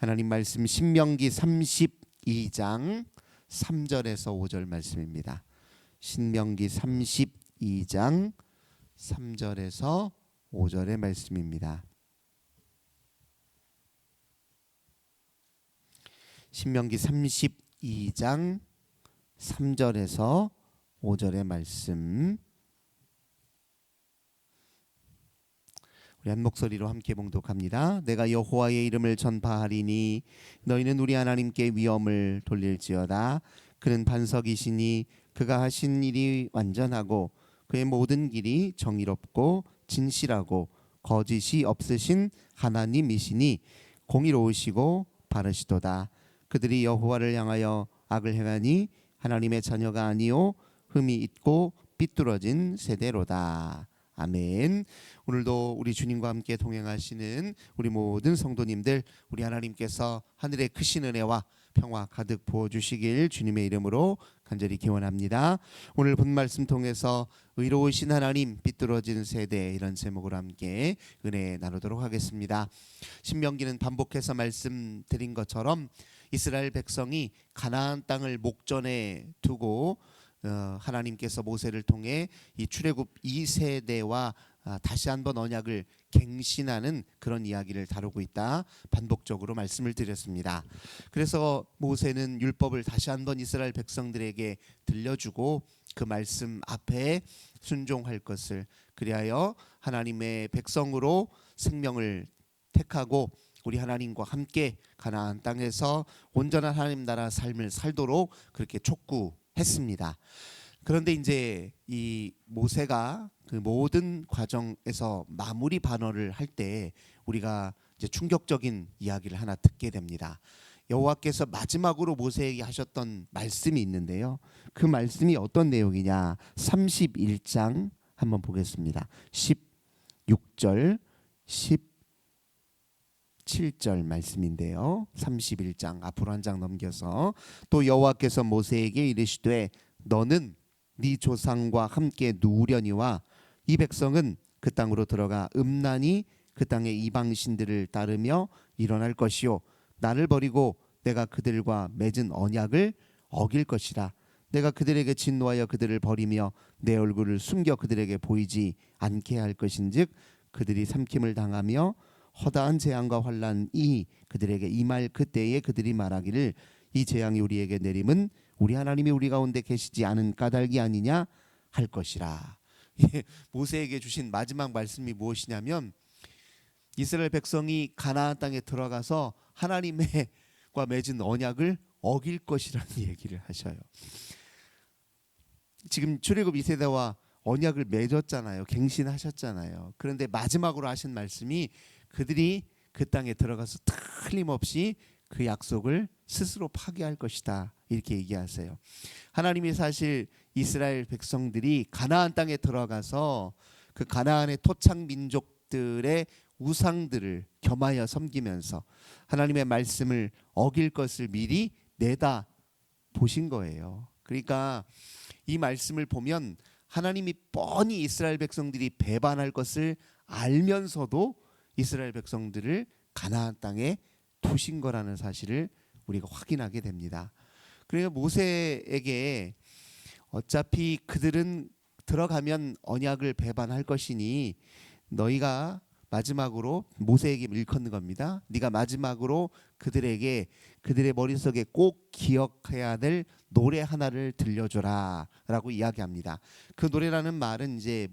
하나님 말씀 신명기 32장 3절에서 5절 말씀입니다. 신명기 32장 3절에서 5절의 말씀입니다. 신명기 32장 3절에서 5절의 말씀, 우리 한 목소리로 함께 봉독합니다. 내가 여호와의 이름을 전파하리니 너희는 우리 하나님께 위엄을 돌릴지어다. 그는 반석이시니 그가 하신 일이 완전하고 그의 모든 길이 정의롭고 진실하고 거짓이 없으신 하나님이시니 공의로우시고 바르시도다. 그들이 여호와를 향하여 악을 행하니 하나님의 자녀가 아니요 흠이 있고 삐뚤어진 세대로다. 아멘. 오늘도 우리 주님과 함께 동행하시는 우리 모든 성도님들, 우리 하나님께서 하늘의 크신 은혜와 평화 가득 부어주시길 주님의 이름으로 간절히 기원합니다. 오늘 본 말씀 통해서 의로우신 하나님, 삐뚤어진 세대, 이런 제목으로 함께 은혜 나누도록 하겠습니다. 신명기는 반복해서 말씀드린 것처럼 이스라엘 백성이 가나안 땅을 목전에 두고 하나님께서 모세를 통해 이 출애굽 2세대와 다시 한번 언약을 갱신하는 그런 이야기를 다루고 있다 반복적으로 말씀을 드렸습니다. 그래서 모세는 율법을 다시 한번 이스라엘 백성들에게 들려주고 그 말씀 앞에 순종할 것을, 그리하여 하나님의 백성으로 생명을 택하고 우리 하나님과 함께 가나안 땅에서 온전한 하나님 나라 삶을 살도록 그렇게 촉구했습니다. 그런데 이제 이 모세가 그 모든 과정에서 마무리 반언을 할 때 우리가 이제 충격적인 이야기를 하나 듣게 됩니다. 여호와께서 마지막으로 모세에게 하셨던 말씀이 있는데요. 그 말씀이 어떤 내용이냐? 31장 한번 보겠습니다. 16절 17절 말씀인데요. 31장 앞으로 한 장 넘겨서, 또 여호와께서 모세에게 이르시되 너는 네 조상과 함께 누우려니와 이 백성은 그 땅으로 들어가 음란히 그 땅의 이방신들을 따르며 일어날 것이요 나를 버리고 내가 그들과 맺은 언약을 어길 것이라. 내가 그들에게 진노하여 그들을 버리며 내 얼굴을 숨겨 그들에게 보이지 않게 할 것인즉 그들이 삼킴을 당하며 허다한 재앙과 환난이 그들에게 임할 그때에 그들이 말하기를 이 재앙이 우리에게 내림은 우리 하나님이 우리 가운데 계시지 않은 까닭이 아니냐 할 것이라. 모세에게 주신 마지막 말씀이 무엇이냐면 이스라엘 백성이 가나안 땅에 들어가서 하나님과 맺은 언약을 어길 것이라는 얘기를 하셔요. 지금 출애굽 2세대와 언약을 맺었잖아요. 갱신하셨잖아요. 그런데 마지막으로 하신 말씀이 그들이 그 땅에 들어가서 틀림없이 그 약속을 스스로 파괴할 것이다, 이렇게 얘기하세요. 하나님이 사실 이스라엘 백성들이 가나안 땅에 들어가서 그 가나안의 토착 민족들의 우상들을 겸하여 섬기면서 하나님의 말씀을 어길 것을 미리 내다 보신 거예요. 그러니까 이 말씀을 보면 하나님이 뻔히 이스라엘 백성들이 배반할 것을 알면서도 이스라엘 백성들을 가나안 땅에 두신 거라는 사실을 우리가 확인하게 됩니다. 그래서 모세에게 어차피 그들은 들어가면 언약을 배반할 것이니 너희가 마지막으로 모세에게 일컫는 겁니다. 네가 마지막으로 그들에게 그들의 머릿속에 꼭 기억해야 될 노래 하나를 들려줘라 라고 이야기합니다. 그 노래라는 말은 이제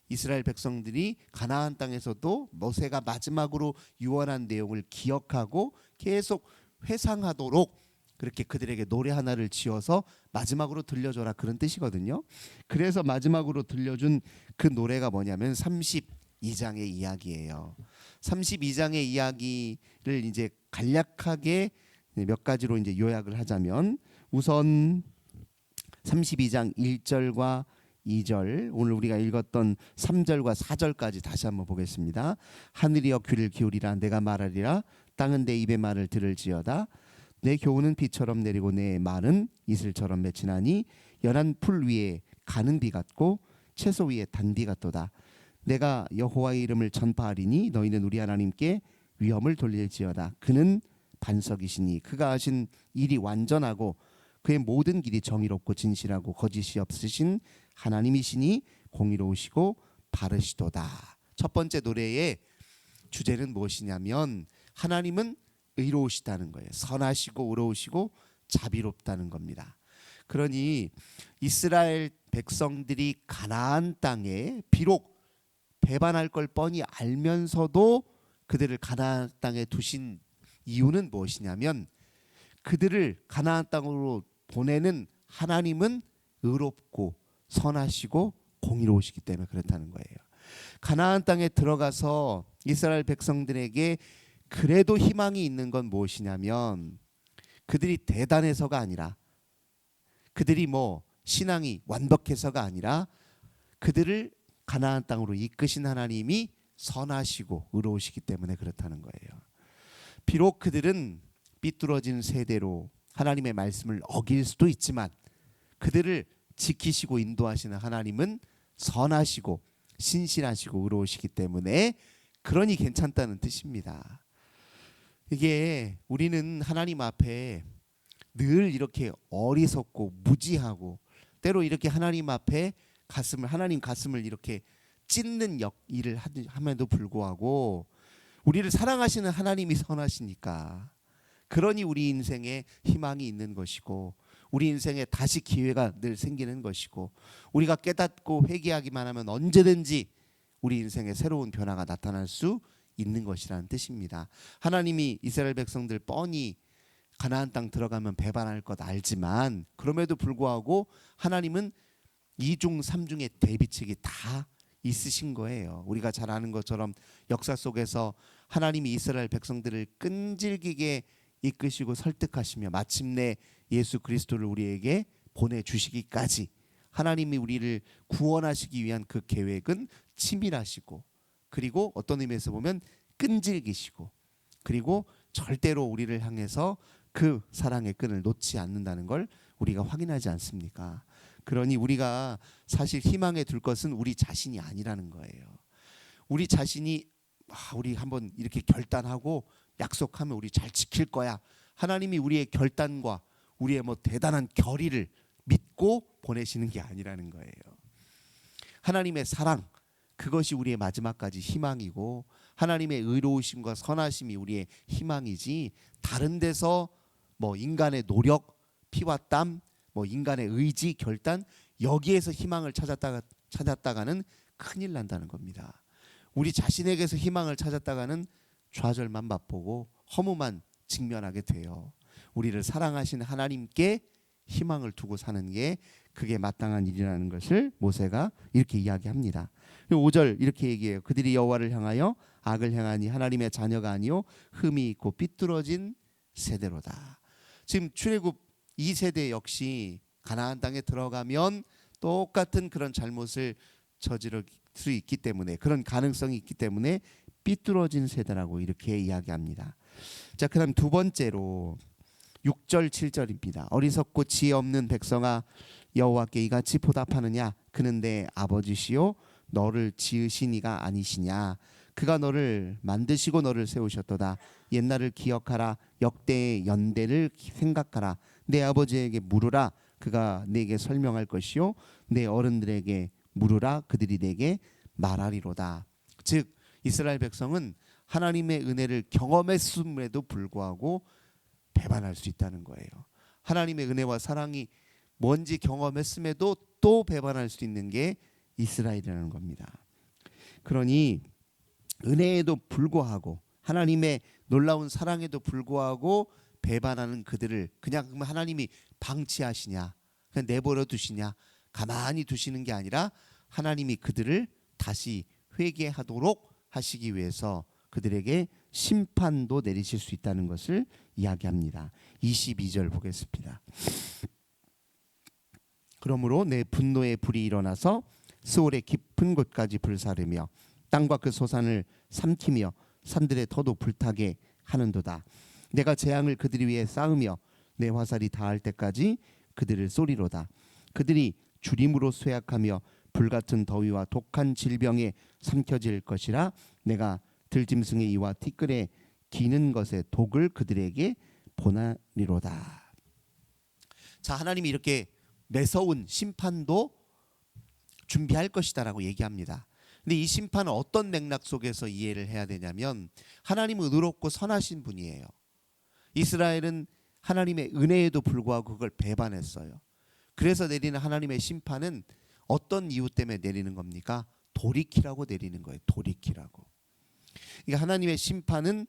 이스라엘 백성들이 가나안 땅에서도 모세가 마지막으로 유언한 내용을 기억하고 계속 회상하도록 그렇게 그들에게 노래 하나를 지어서 마지막으로 들려줘라, 그런 뜻이거든요. 그래서 마지막으로 들려준 그 노래가 뭐냐면 32장의 이야기예요. 32장의 이야기를 이제 간략하게 몇 가지로 이제 요약을 하자면, 우선 32장 1절과 2절, 오늘 우리가 읽었던 3절과 4절까지 다시 한번 보겠습니다. 하늘이여 귀를 기울이라, 내가 말하리라. 땅은 내 입의 말을 들을지어다. 내 교훈은 비처럼 내리고 내 말은 이슬처럼 맺히나니 연한 풀 위에 가는 비 같고 채소 위에 단비 같도다. 내가 여호와의 이름을 전파하리니 너희는 우리 하나님께 위엄을 돌릴지어다. 그는 반석이시니 그가 하신 일이 완전하고 그의 모든 길이 정의롭고 진실하고 거짓이 없으신 하나님이시니 공의로우시고 바르시도다. 첫 번째 노래의 주제는 무엇이냐면 하나님은 의로우시다는 거예요. 선하시고 의로우시고 자비롭다는 겁니다. 그러니 이스라엘 백성들이 가나안 땅에 비록 배반할 걸 뻔히 알면서도 그들을 가나안 땅에 두신 이유는 무엇이냐면 그들을 가나안 땅으로 보내는 하나님은 의롭고 선하시고 공의로우시기 때문에 그렇다는 거예요. 가나안 땅에 들어가서 이스라엘 백성들에게 그래도 희망이 있는 건 무엇이냐면 그들이 대단해서가 아니라 그들이 신앙이 완벽해서가 아니라 그들을 가나안 땅으로 이끄신 하나님이 선하시고 의로우시기 때문에 그렇다는 거예요. 비록 그들은 삐뚤어진 세대로 하나님의 말씀을 어길 수도 있지만 그들을 지키시고 인도하시는 하나님은 선하시고 신실하시고 의로우시기 때문에 그러니 괜찮다는 뜻입니다. 이게 우리는 하나님 앞에 늘 이렇게 어리석고 무지하고 때로 이렇게 하나님 앞에 하나님 가슴을 이렇게 찢는 일을 함에도 불구하고 우리를 사랑하시는 하나님이 선하시니까 그러니 우리 인생에 희망이 있는 것이고 우리 인생에 다시 기회가 늘 생기는 것이고 우리가 깨닫고 회개하기만 하면 언제든지 우리 인생에 새로운 변화가 나타날 수 있는 것이라는 뜻입니다. 하나님이 이스라엘 백성들 뻔히 가나안 땅 들어가면 배반할 것 알지만 그럼에도 불구하고 하나님은 2중 3중의 대비책이 다 있으신 거예요. 우리가 잘 아는 것처럼 역사 속에서 하나님이 이스라엘 백성들을 끈질기게 이끄시고 설득하시며 마침내 예수 그리스도를 우리에게 보내주시기까지 하나님이 우리를 구원하시기 위한 그 계획은 치밀하시고 그리고 어떤 의미에서 보면 끈질기시고 그리고 절대로 우리를 향해서 그 사랑의 끈을 놓지 않는다는 걸 우리가 확인하지 않습니까? 그러니 우리가 사실 희망에 둘 것은 우리 자신이 아니라는 거예요. 우리 자신이 우리 한번 이렇게 결단하고 약속하면 우리 잘 지킬 거야. 하나님이 우리의 결단과 우리의 대단한 결의를 믿고 보내시는 게 아니라는 거예요. 하나님의 사랑 그것이 우리의 마지막까지 희망이고 하나님의 의로우심과 선하심이 우리의 희망이지 다른 데서 인간의 노력, 피와 땀, 인간의 의지, 결단 여기에서 희망을 찾았다가는 큰일 난다는 겁니다. 우리 자신에게서 희망을 찾았다가는 좌절만 맛보고 허무만 직면하게 돼요. 우리를 사랑하시는 하나님께 희망을 두고 사는 게 그게 마땅한 일이라는 것을 모세가 이렇게 이야기합니다. 5절 이렇게 얘기해요. 그들이 여호와를 향하여 악을 행하니 하나님의 자녀가 아니요 흠이 있고 삐뚤어진 세대로다. 지금 출애굽 2세대 역시 가나안 땅에 들어가면 똑같은 그런 잘못을 저지를 수 있기 때문에 그런 가능성이 있기 때문에 삐뚤어진 세대라고 이렇게 이야기합니다. 자, 그다음 두 번째로 6절 7절입니다. 어리석고 지혜 없는 백성아 여호와께 이같이 보답하느냐 그는 내 아버지시요 너를 지으신 이가 아니시냐 그가 너를 만드시고 너를 세우셨도다. 옛날을 기억하라 역대의 연대를 생각하라 내 아버지에게 물으라 그가 내게 설명할 것이요 내 어른들에게 물으라 그들이 내게 말하리로다. 즉 이스라엘 백성은 하나님의 은혜를 경험했음에도 불구하고 배반할 수 있다는 거예요. 하나님의 은혜와 사랑이 뭔지 경험했음에도 또 배반할 수 있는 게 이스라엘이라는 겁니다. 그러니 은혜에도 불구하고 하나님의 놀라운 사랑에도 불구하고 배반하는 그들을 그냥 하나님이 방치하시냐 그냥 내버려 두시냐 가만히 두시는 게 아니라 하나님이 그들을 다시 회개하도록 하시기 위해서 그들에게 심판도 내리실 수 있다는 것을 이야기합니다. 22절 보겠습니다. 그러므로 내 분노의 불이 일어나서 스올의 깊은 곳까지 불사르며 땅과 그 소산을 삼키며 산들의 터도 불타게 하는도다. 내가 재앙을 그들이 위해 쌓으며 내 화살이 닿을 때까지 그들을 쏘리로다. 그들이 주림으로 쇠약하며 불같은 더위와 독한 질병에 삼켜질 것이라. 내가 들짐승의 이와 티끌의 기는 것의 독을 그들에게 보내리로다. 자, 하나님이 이렇게 매서운 심판도 준비할 것이다라고 얘기합니다. 근데 이 심판은 어떤 맥락 속에서 이해를 해야 되냐면 하나님은 의롭고 선하신 분이에요. 이스라엘은 하나님의 은혜에도 불구하고 그걸 배반했어요. 그래서 내리는 하나님의 심판은 어떤 이유 때문에 내리는 겁니까? 돌이키라고 내리는 거예요. 돌이키라고. 그러니까 하나님의 심판은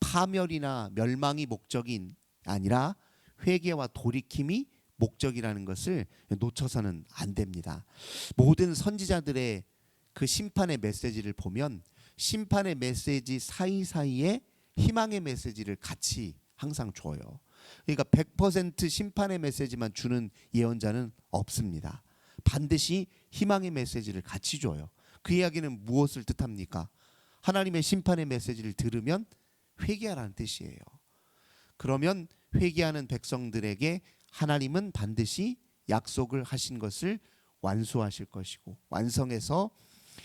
파멸이나 멸망이 목적이 아니라 회개와 돌이킴이 목적이라는 것을 놓쳐서는 안 됩니다. 모든 선지자들의 그 심판의 메시지를 보면 심판의 메시지 사이사이에 희망의 메시지를 같이 항상 줘요. 그러니까 100% 심판의 메시지만 주는 예언자는 없습니다. 반드시 희망의 메시지를 같이 줘요. 그 이야기는 무엇을 뜻합니까? 하나님의 심판의 메시지를 들으면 회개하라는 뜻이에요. 그러면 회개하는 백성들에게 하나님은 반드시 약속을 하신 것을 완수하실 것이고 완성해서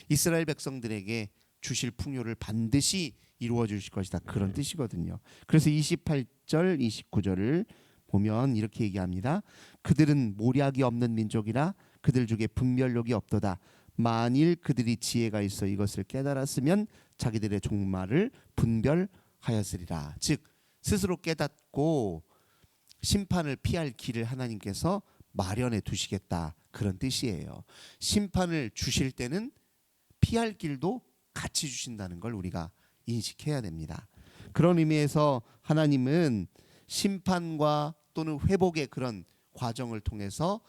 이스라엘 백성들에게 주실 풍요를 반드시 이루어 주실 것이다. 그런 뜻이거든요. 그래서 28절 29절을 보면 이렇게 얘기합니다. 그들은 모략이 없는 민족이라 그들 중에 분별력이 없도다. 만일 그들이 지혜가 있어 이것을 깨달았으면 자기들의 종말을 분별하였으리라. 즉 스스로 깨닫고 심판을 피할 길을 하나님께서 마련해 두시겠다. 그런 뜻이에요. 심판을 주실 때는 피할 길도 같이 주신다는 걸 우리가 인식해야 됩니다. 그런 의미에서 하나님은 심판과 또는 회복의 그런 과정을 통해서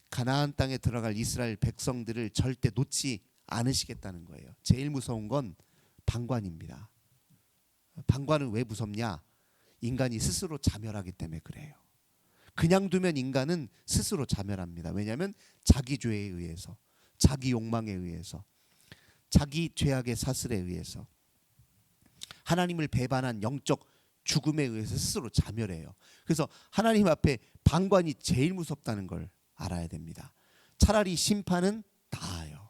가나안 땅에 들어갈 이스라엘 백성들을 절대 놓지 않으시겠다는 거예요. 제일 무서운 건 방관입니다. 방관은 왜 무섭냐? 인간이 스스로 자멸하기 때문에 그래요. 그냥 두면 인간은 스스로 자멸합니다. 왜냐하면 자기 죄에 의해서, 자기 욕망에 의해서, 자기 죄악의 사슬에 의해서, 하나님을 배반한 영적 죽음에 의해서 스스로 자멸해요. 그래서 하나님 앞에 방관이 제일 무섭다는 걸 알아야 됩니다. 차라리 심판은 나아요.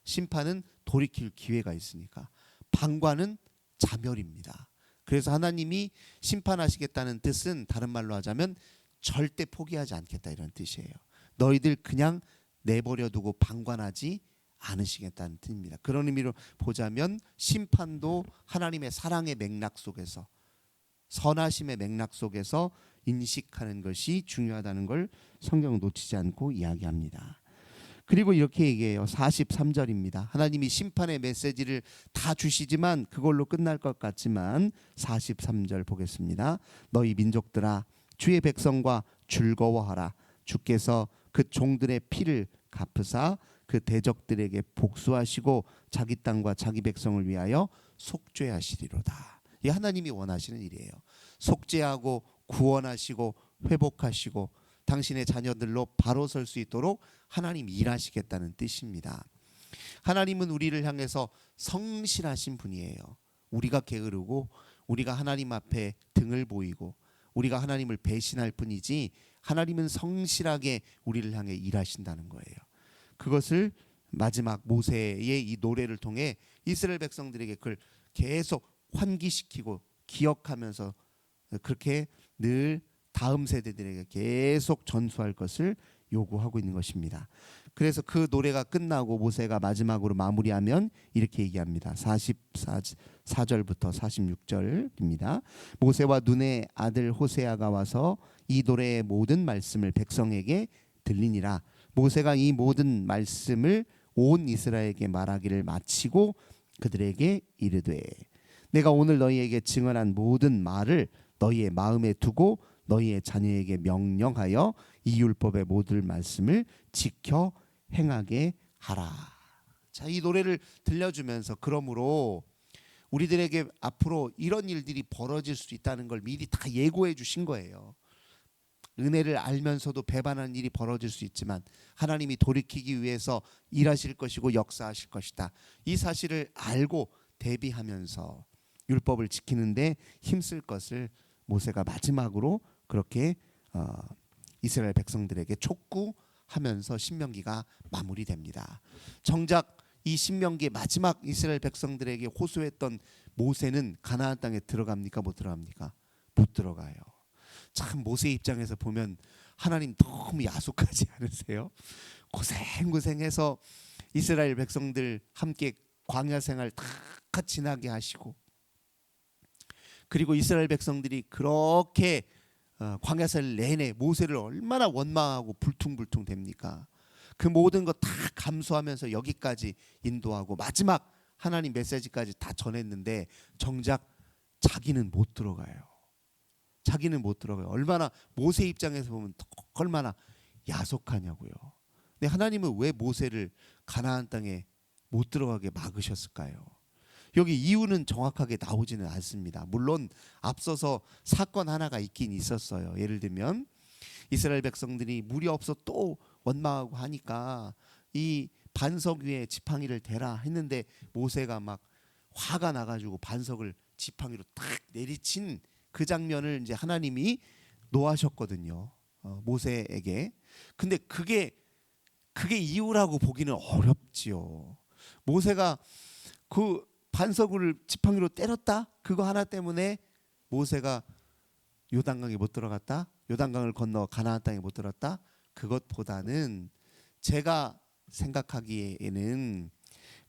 심판은 돌이킬 기회가 있으니까. 방관은 자멸입니다. 그래서 하나님이 심판하시겠다는 뜻은 다른 말로 하자면 절대 포기하지 않겠다 이런 뜻이에요. 너희들 그냥 내버려 두고 방관하지 않으시겠다는 뜻입니다. 그런 의미로 보자면 심판도 하나님의 사랑의 맥락 속에서 선하심의 맥락 속에서 인식하는 것이 중요하다는 걸 성경은 놓치지 않고 이야기합니다. 그리고 이렇게 얘기해요. 43절입니다. 하나님이 심판의 메시지를 다 주시지만 그걸로 끝날 것 같지만 43절 보겠습니다. 너희 민족들아 주의 백성과 즐거워하라. 주께서 그 종들의 피를 갚으사 그 대적들에게 복수하시고 자기 땅과 자기 백성을 위하여 속죄하시리로다. 이 하나님이 원하시는 일이에요. 속죄하고 구원하시고 회복하시고 당신의 자녀들로 바로 설 수 있도록 하나님 일하시겠다는 뜻입니다. 하나님은 우리를 향해서 성실하신 분이에요. 우리가 게으르고 우리가 하나님 앞에 등을 보이고 우리가 하나님을 배신할 뿐이지 하나님은 성실하게 우리를 향해 일하신다는 거예요. 그것을 마지막 모세의 이 노래를 통해 이스라엘 백성들에게 그걸 계속 환기시키고 기억하면서 그렇게 늘 다음 세대들에게 계속 전수할 것을 요구하고 있는 것입니다. 그래서 그 노래가 끝나고 모세가 마지막으로 마무리하면 이렇게 얘기합니다. 44절부터 46절입니다. 모세와 눈의 아들 호세아가 와서 이 노래의 모든 말씀을 백성에게 들리니라. 모세가 이 모든 말씀을 온 이스라엘에게 말하기를 마치고 그들에게 이르되 내가 오늘 너희에게 증언한 모든 말을 너희의 마음에 두고 너희의 자녀에게 명령하여 이 율법의 모든 말씀을 지켜 행하게 하라. 자, 이 노래를 들려주면서 그러므로 우리들에게 앞으로 이런 일들이 벌어질 수 있다는 걸 미리 다 예고해 주신 거예요. 은혜를 알면서도 배반하는 일이 벌어질 수 있지만 하나님이 돌이키기 위해서 일하실 것이고 역사하실 것이다. 이 사실을 알고 대비하면서 율법을 지키는데 힘쓸 것을 모세가 마지막으로 그렇게 이스라엘 백성들에게 촉구하면서 신명기가 마무리됩니다. 정작 이 신명기의 마지막 이스라엘 백성들에게 호소했던 모세는 가나안 땅에 들어갑니까? 못 들어갑니까? 못 들어가요. 참 모세 입장에서 보면 하나님 너무 야속하지 않으세요? 고생고생해서 이스라엘 백성들 함께 광야 생활 다 지나게 하시고, 그리고 이스라엘 백성들이 그렇게 광야 생활 내내 모세를 얼마나 원망하고 불퉁불퉁 됩니까? 그 모든 거 다 감수하면서 여기까지 인도하고 마지막 하나님 메시지까지 다 전했는데 정작 자기는 못 들어가요. 자기는 못 들어가요. 얼마나 모세 입장에서 보면 얼마나 야속하냐고요. 근데 하나님은 왜 모세를 가나안 땅에 못 들어가게 막으셨을까요? 여기 이유는 정확하게 나오지는 않습니다. 물론 앞서서 사건 하나가 있긴 있었어요. 예를 들면 이스라엘 백성들이 물이 없어 또 원망하고 하니까 이 반석 위에 지팡이를 대라 했는데 모세가 막 화가 나가지고 반석을 지팡이로 딱 내리친 그 장면을 이제 하나님이 노하셨거든요. 모세에게. 근데 그게 이유라고 보기는 어렵지요. 모세가 그 반석을 지팡이로 때렸다? 그거 하나 때문에 모세가 요단강에 못 들어갔다? 요단강을 건너 가나안 땅에 못 들었다? 그것보다는 제가 생각하기에는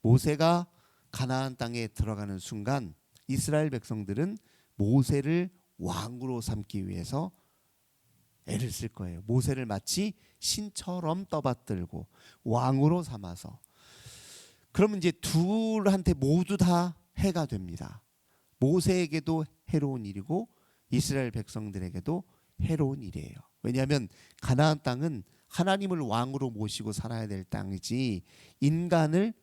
모세가 가나안 땅에 들어가는 순간 이스라엘 백성들은 모세를 왕으로 삼기 위해서 애를 쓸 거예요. 모세를 마치 신처럼 떠받들고 왕으로 삼아서. 그러면 이제 둘한테 모두 다 해가 됩니다. 모세에게도 해로운 일이고 이스라엘 백성들에게도 해로운 일이에요. 왜냐하면 가나안 땅은 하나님을 왕으로 모시고 살아야 될 땅이지 인간을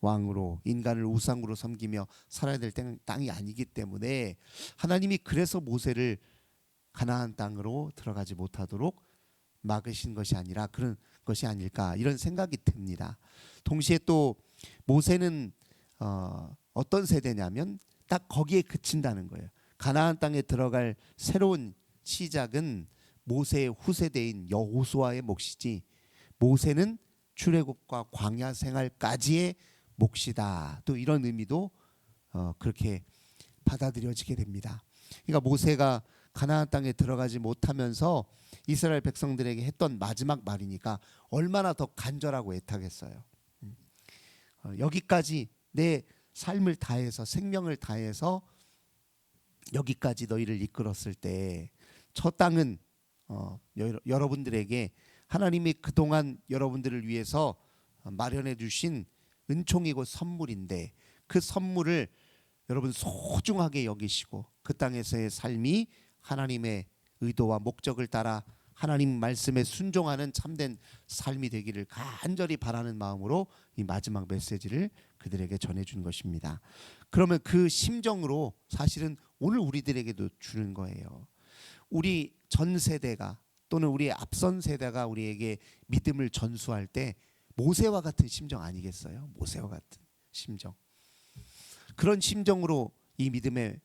왕으로, 인간을 우상으로 섬기며 살아야 될 땅이 아니기 때문에 하나님이 그래서 모세를 가나안 땅으로 들어가지 못하도록 막으신 것이 아니라 그런 것이 아닐까, 이런 생각이 듭니다. 동시에 또 모세는 어떤 세대냐면 딱 거기에 그친다는 거예요. 가나안 땅에 들어갈 새로운 시작은 모세의 후세대인 여호수아의 몫이지 모세는 출애굽과 광야 생활까지의 몫이다. 또 이런 의미도 그렇게 받아들여지게 됩니다. 그러니까 모세가 가나안 땅에 들어가지 못하면서 이스라엘 백성들에게 했던 마지막 말이니까 얼마나 더 간절하고 애타겠어요. 여기까지 내 삶을 다해서 생명을 다해서 여기까지 너희를 이끌었을 때 저 땅은 여러분들에게 하나님이 그동안 여러분들을 위해서 마련해 주신 은총이고 선물인데 그 선물을 여러분 소중하게 여기시고 그 땅에서의 삶이 하나님의 의도와 목적을 따라 하나님 말씀에 순종하는 참된 삶이 되기를 간절히 바라는 마음으로 이 마지막 메시지를 그들에게 전해준 것입니다. 그러면 그 심정으로 사실은 오늘 우리들에게도 주는 거예요. 우리 전 세대가 또는 우리 앞선 세대가 우리에게 믿음을 전수할 때 모세와 같은 심정 아니겠어요? 모세와 같은 심정. 그런 심정으로 이 믿음의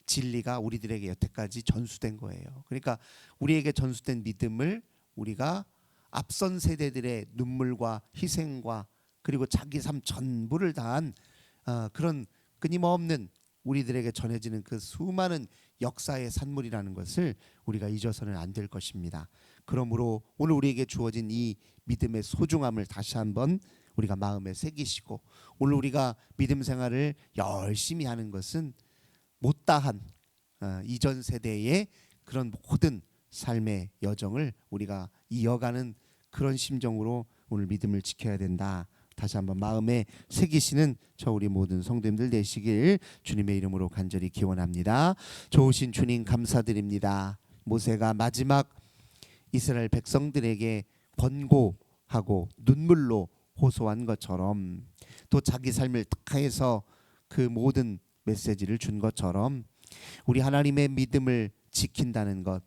진리가 우리들에게 여태까지 전수된 거예요. 그러니까 우리에게 전수된 믿음을 우리가 앞선 세대들의 눈물과 희생과 그리고 자기 삶 전부를 다한 그런 끊임없는 우리들에게 전해지는 그 수많은 역사의 산물이라는 것을 우리가 잊어서는 안 될 것입니다. 그러므로 오늘 우리에게 주어진 이 믿음의 소중함을 다시 한번 우리가 마음에 새기시고 오늘 우리가 믿음 생활을 열심히 하는 것은 못다한 이전 세대의 그런 모든 삶의 여정을 우리가 이어가는 그런 심정으로 오늘 믿음을 지켜야 된다. 다시 한번 마음에 새기시는 저 우리 모든 성도님들 되시길 주님의 이름으로 간절히 기원합니다. 좋으신 주님 감사드립니다. 모세가 마지막 이스라엘 백성들에게 권고하고 눈물로 호소한 것처럼 또 자기 삶을 다해서 그 모든 메시지를 준 것처럼 우리 하나님의 믿음을 지킨다는 것,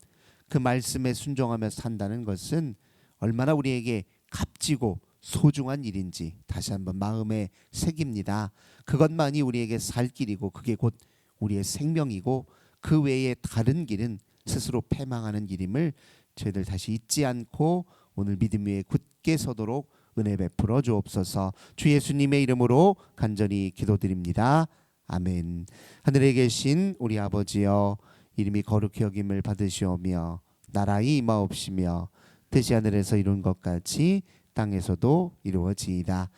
그 말씀에 순종하며 산다는 것은 얼마나 우리에게 값지고 소중한 일인지 다시 한번 마음에 새깁니다. 그것만이 우리에게 살 길이고 그게 곧 우리의 생명이고 그 외에 다른 길은 스스로 패망하는 길임을 저희들 다시 잊지 않고 오늘 믿음 위에 굳게 서도록 은혜 베풀어 주옵소서. 주 예수님의 이름으로 간절히 기도드립니다. 아멘. 하늘에 계신 우리 아버지여, 이름이 거룩히 여김을 받으시오며 나라의 임하옵시며 뜻이 하늘에서 이룬 것 같이 땅에서도 이루어지이다.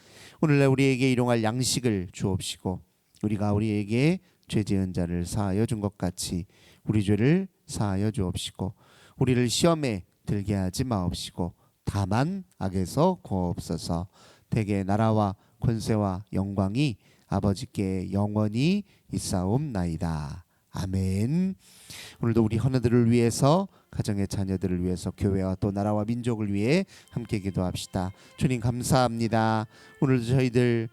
오늘날 우리에게 일용할 양식을 주옵시고 우리가 우리에게 죄 지은 자를 사하여 준 것 같이 우리 죄를 사하여 주옵시고 우리를 시험에 들게 하지 마옵시고 다만 악에서 구하옵소서. 대개 나라와 권세와 영광이 아버지께 영원히 있사옵나이다. 아멘. 오늘도 우리 헌어들을 위해서, 가정의 자녀들을 위해서, 교회와 또 나라와 민족을 위해 함께 기도합시다. 주님 감사합니다. 오늘도 저희들